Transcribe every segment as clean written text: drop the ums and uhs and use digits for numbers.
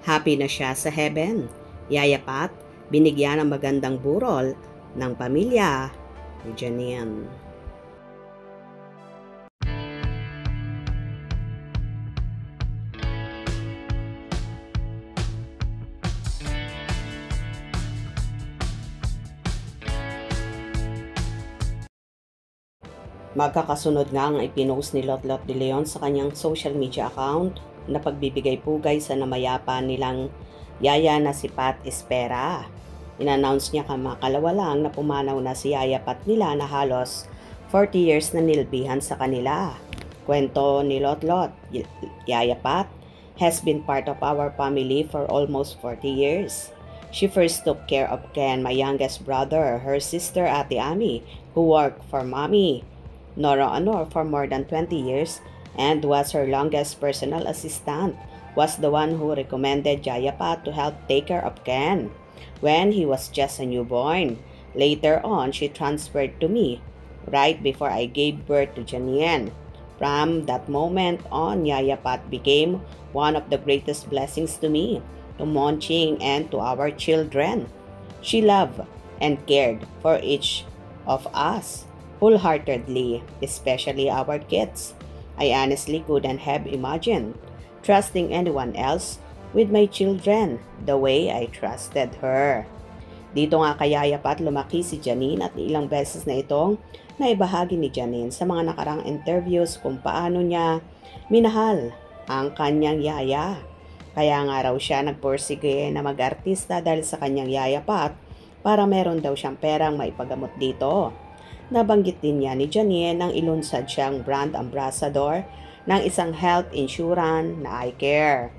Happy na siya sa heaven. Yaya Pat, binigyan ng magandang burol ng pamilya ni Janine. Magkakasunod nga ang ipinost ni Lotlot de Leon sa kanyang social media account na pagbibigay pugay sa namayapa nilang yaya na si Pat Espera. In-announce niya kamakalawa lang na pumanaw na si Yaya Pat nila na halos 40 years na nilbihan sa kanila. Kwento ni Lotlot, Yaya Pat has been part of our family for almost 40 years. She first took care of Ken, my youngest brother, her sister Ate Ami, who worked for Mommy Nora Honor for more than 20 years and was her longest personal assistant, was the one who recommended Yaya Pat to help take care of Ken when he was just a newborn. Later on, she transferred to me right before I gave birth to Janine. From that moment on, Yaya Pat became one of the greatest blessings to me, to Monching, and to our children. She loved and cared for each of us wholeheartedly, especially our kids. I honestly couldn't have imagined trusting anyone else with my children the way I trusted her. Dito nga kay Yaya Pat lumaki si Janine at ilang beses na itong naibahagi ni Janine sa mga nakarang interviews kung paano niya minahal ang kanyang yaya. Kaya nga raw siya nagpursige na mag-artista dahil sa kanyang Yaya Pat para meron daw siyang perang maipagamot dito. Nabanggit din niya ni Janine nang ilunsad siyang brand ambassador ng isang health insurance na iCare.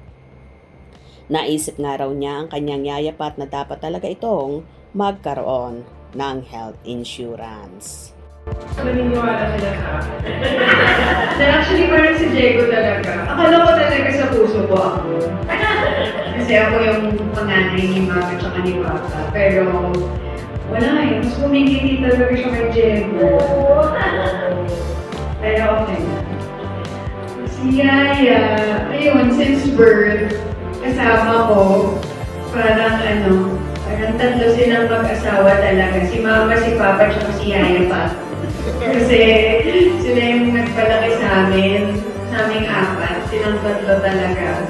Naisip nga raw niya ang kanyang Yaya Pat na dapat talaga itong magkaroon ng health insurance. Naniniwala sila sa akin. Actually, parang si Diego talaga. Akala ko talaga sa puso ko ako. Kasi ako yung panganay ni Mama at saka ni Papa. Pero wala eh. Mas kumingiti talaga siya kay Diego. Pero okay. Si Yaya, ayun, since birth, kasama ko, parang tatlo silang mag-asawa talaga. Si Mama, si Papa, at si Yaya pa. Kasi sila yung nagpalaki sa aming apat. Silang tatlo talaga.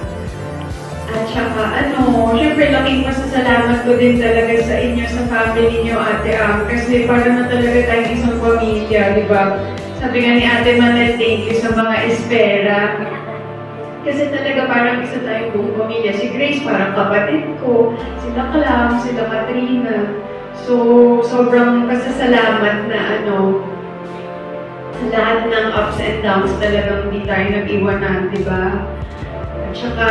At saka syempre laking pasasalamat ko din talaga sa inyo, sa family niyo, Ate Am. Kasi parang na talaga tayong isang pamilya, di ba? Sabi nga ni Ate Manel, thank you sa mga espera. Kasi talaga parang isa tayong buong pamilya. Si Grace parang kapatid ko, sila Clam, sila Katrina. So, sobrang pasasalamat na lahat ng ups and downs talagang hindi tayo nag-iwanan, di ba? At saka,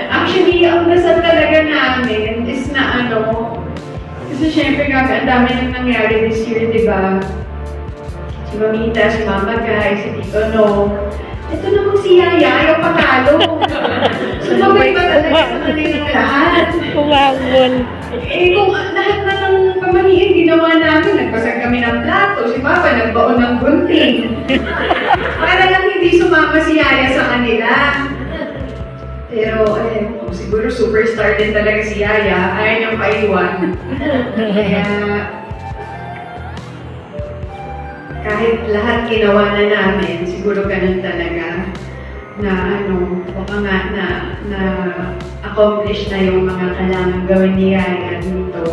actually, ang dasal talaga namin is na kasi syempre ang dami nang nangyari this year, di ba? Si Mamita, si Mama Guy, si Tito No. Ito naman si Yaya, ayaw patalo. Sumabay pa talaga sa kanilang lahat. Kumamon. Kung lahat na ng pamanihin ginawa namin, nagpasag kami ng plato, si Papa nagbaon ng gunting. Para lang hindi sumama si Yaya sa kanila. Pero, siguro superstar din talaga si Yaya, ayaw niyang paiwan. Kaya, kahit lahat ginawa na namin, siguro ganun talaga na baka nga na accomplish na yung mga kailangan gawin ni Yaya dito.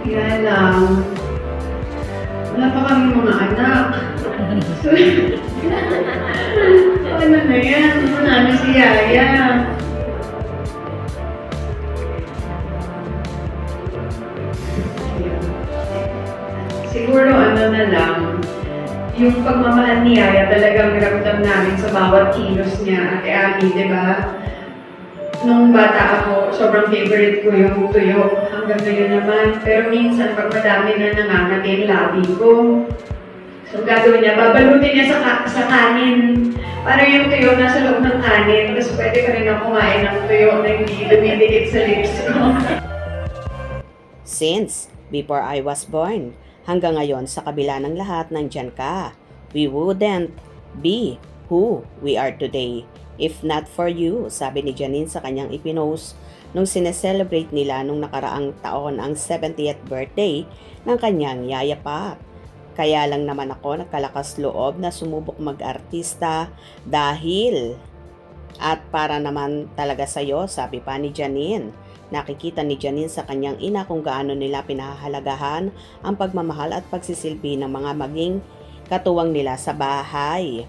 Kaya lang, wala pa kami mga anak. So, na yan? Ano si Yaya? Siguro na lang, yung pagmamahal ni Yaya talagang ramdam namin sa bawat kilos niya, Ate Ami, di ba? Nung bata ako, sobrang favorite ko yung tuyo. Hanggang ngayon naman. Pero minsan, pag madami na nangangati yung labi ko, so gagawin niya, babalutin niya sa kanin. Para yung tuyo nasa loob ng kanin. Tapos pwede pa rin ako kumain ng tuyo na hindi dumidikit sa lips ko. Since before I was born, hanggang ngayon sa kabila ng lahat nandyan ka. We wouldn't be who we are today. If not for you, sabi ni Janine sa kanyang ipinost nung sineselebrate nila nung nakaraang taon ang 70th birthday ng kanyang yaya Pat. Kaya lang naman ako nagkalakas loob na sumubok mag-artista dahil at para naman talaga sa'yo, sabi pa ni Janine. Nakikita ni Janine sa kanyang ina kung gaano nila pinahahalagahan ang pagmamahal at pagsisilbi ng mga maging katuwang nila sa bahay.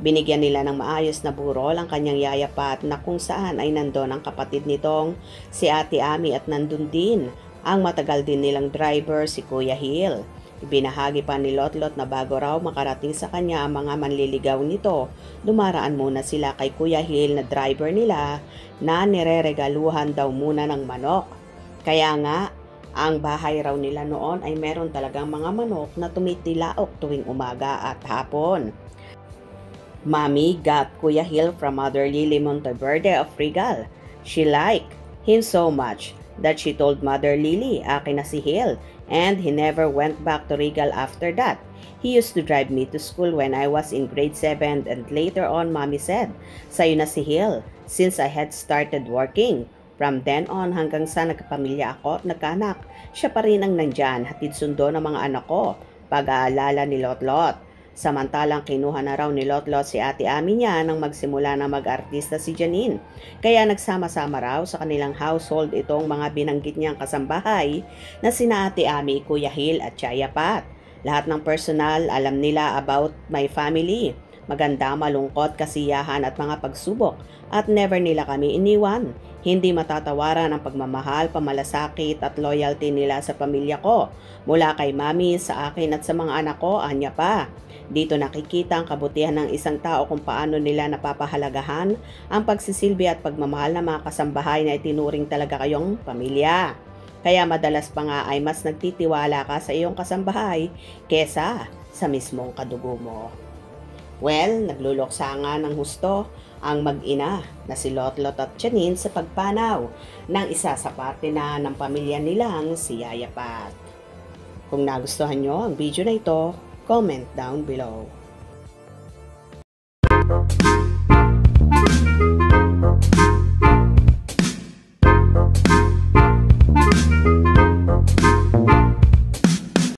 Binigyan nila ng maayos na burol ang kanyang yaya Pat na kung saan ay nandun ang kapatid nitong si Ate Ami at nandun din ang matagal din nilang driver si Kuya Hill. Ibinahagi pa ni Lotlot na bago raw makarating sa kanya ang mga manliligaw nito, dumaraan muna sila kay Kuya Hill na driver nila na nireregaluhan daw muna ng manok. Kaya nga, ang bahay raw nila noon ay meron talagang mga manok na tumitilaok tuwing umaga at hapon. Mommy got Kuya Hill from Mother Lily Monteverde of Regal. She liked him so much that she told Mother Lily akin na si Hill, and he never went back to Regal after that. He used to drive me to school when I was in grade 7 and later on Mommy said, sayo na si Hill since I had started working. From then on hanggang sa nagkapamilya ako at nagkaanak, siya pa rin ang nandyan, hatid sundo ng mga anak ko, pag-aalala ni Lotlot. Samantalang kinuha na raw ni Lotlot si Ate Ami niya nang magsimula na mag-artista si Janine. Kaya nagsama-sama raw sa kanilang household itong mga binanggit niyang kasambahay na sina Ate Ami, Kuya Hill at Yaya Pat. Lahat ng personal alam nila about my family. Maganda, malungkot, kasiyahan at mga pagsubok at never nila kami iniwan. Hindi matatawaran ang pagmamahal, pamalasakit at loyalty nila sa pamilya ko. Mula kay Mami, sa akin at sa mga anak ko, anya pa. Dito nakikita ang kabutihan ng isang tao kung paano nila napapahalagahan ang pagsisilbi at pagmamahal ng mga kasambahay na itinuring talaga kayong pamilya. Kaya madalas pa nga ay mas nagtitiwala ka sa iyong kasambahay kesa sa mismong kadugo mo. Well, nagluluksa nga ng husto ang mag-ina na si Lotlot at Janine sa pagpanaw ng isa sa parte na ng pamilya nilang si Yaya Pat. Kung nagustuhan nyo ang video na ito, comment down below.